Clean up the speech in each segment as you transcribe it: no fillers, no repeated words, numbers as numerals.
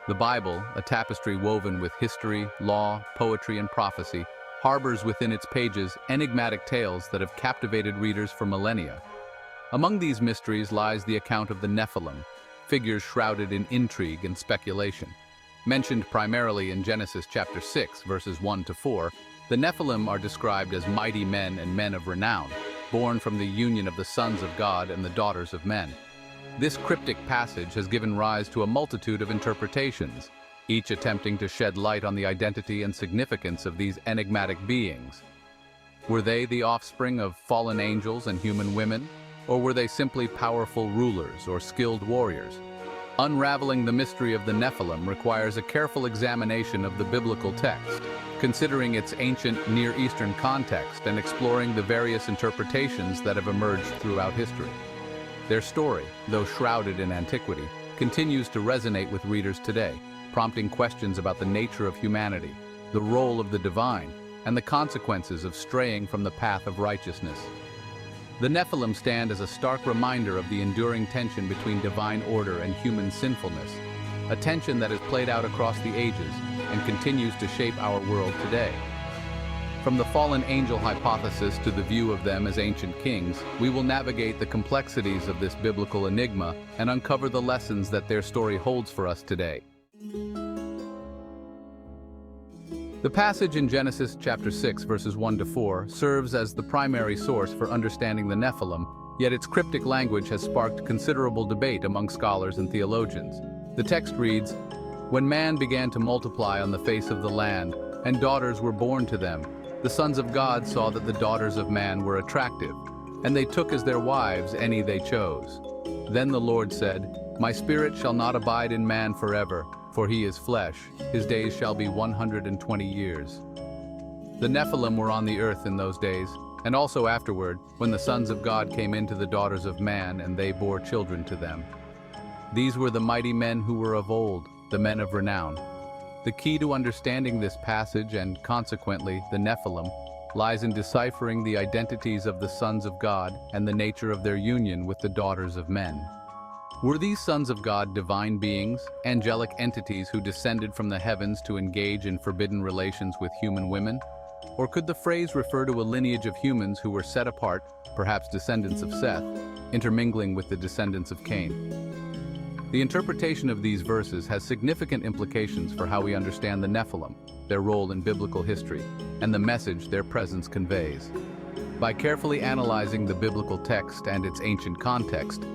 The Bible, a tapestry woven with history, law, poetry, and prophecy, harbors within its pages enigmatic tales that have captivated readers for millennia. Among these mysteries lies the account of the Nephilim, figures shrouded in intrigue and speculation. Mentioned primarily in Genesis chapter 6, verses 1 to 4, the Nephilim are described as mighty men and men of renown, born from the union of the sons of God and the daughters of men. This cryptic passage has given rise to a multitude of interpretations, each attempting to shed light on the identity and significance of these enigmatic beings. Were they the offspring of fallen angels and human women, or were they simply powerful rulers or skilled warriors? Unraveling the mystery of the Nephilim requires a careful examination of the biblical text, considering its ancient Near Eastern context and exploring the various interpretations that have emerged throughout history. Their story, though shrouded in antiquity, continues to resonate with readers today, prompting questions about the nature of humanity, the role of the divine, and the consequences of straying from the path of righteousness. The Nephilim stand as a stark reminder of the enduring tension between divine order and human sinfulness, a tension that has played out across the ages and continues to shape our world today. From the fallen angel hypothesis to the view of them as ancient kings, we will navigate the complexities of this biblical enigma and uncover the lessons that their story holds for us today. The passage in Genesis chapter 6, verses 1 to 4, serves as the primary source for understanding the Nephilim, yet its cryptic language has sparked considerable debate among scholars and theologians. The text reads, "When man began to multiply on the face of the land, and daughters were born to them, the sons of God saw that the daughters of man were attractive, and they took as their wives any they chose. Then the Lord said, My spirit shall not abide in man forever, for he is flesh, his days shall be 120 years. The Nephilim were on the earth in those days, and also afterward, when the sons of God came into the daughters of man, and they bore children to them. These were the mighty men who were of old, the men of renown." The key to understanding this passage, and consequently the Nephilim, lies in deciphering the identities of the sons of God and the nature of their union with the daughters of men. Were these sons of God divine beings, angelic entities who descended from the heavens to engage in forbidden relations with human women? Or could the phrase refer to a lineage of humans who were set apart, perhaps descendants of Seth, intermingling with the descendants of Cain? The interpretation of these verses has significant implications for how we understand the Nephilim, their role in biblical history, and the message their presence conveys. By carefully analyzing the biblical text and its ancient context,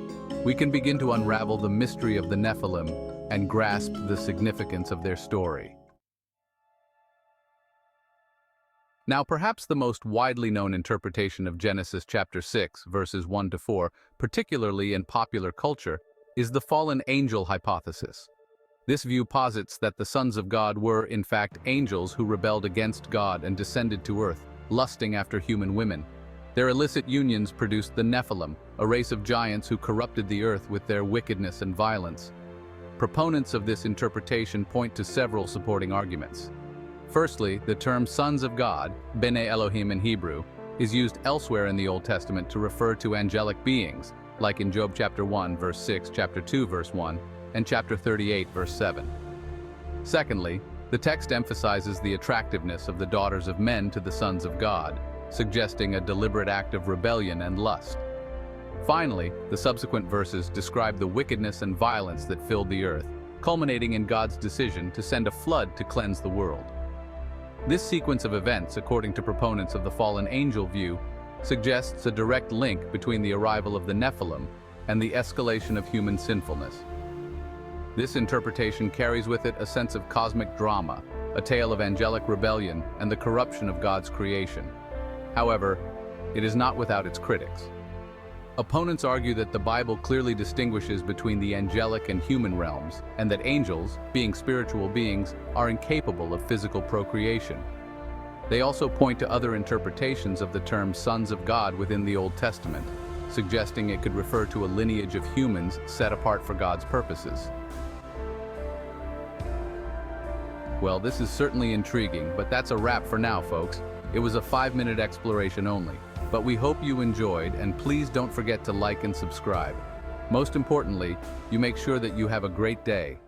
we can begin to unravel the mystery of the Nephilim and grasp the significance of their story. Now, perhaps the most widely known interpretation of Genesis chapter 6, verses 1 to 4, particularly in popular culture, is the fallen angel hypothesis. This view posits that the sons of God were, in fact, angels who rebelled against God and descended to earth, lusting after human women. Their illicit unions produced the Nephilim, a race of giants who corrupted the earth with their wickedness and violence. Proponents of this interpretation point to several supporting arguments. Firstly, the term sons of God, B'nai Elohim in Hebrew, is used elsewhere in the Old Testament to refer to angelic beings, like in Job chapter 1, verse 6, chapter 2, verse 1, and chapter 38, verse 7. Secondly, the text emphasizes the attractiveness of the daughters of men to the sons of God, suggesting a deliberate act of rebellion and lust. Finally, the subsequent verses describe the wickedness and violence that filled the earth, culminating in God's decision to send a flood to cleanse the world. This sequence of events, according to proponents of the fallen angel view, suggests a direct link between the arrival of the Nephilim and the escalation of human sinfulness. This interpretation carries with it a sense of cosmic drama, a tale of angelic rebellion and the corruption of God's creation. However, it is not without its critics. Opponents argue that the Bible clearly distinguishes between the angelic and human realms, and that angels, being spiritual beings, are incapable of physical procreation. They also point to other interpretations of the term sons of God within the Old Testament, suggesting it could refer to a lineage of humans set apart for God's purposes. Well, this is certainly intriguing, but that's a wrap for now, folks. It was a 5-minute exploration only, but we hope you enjoyed, and please don't forget to like and subscribe. Most importantly, you make sure that you have a great day.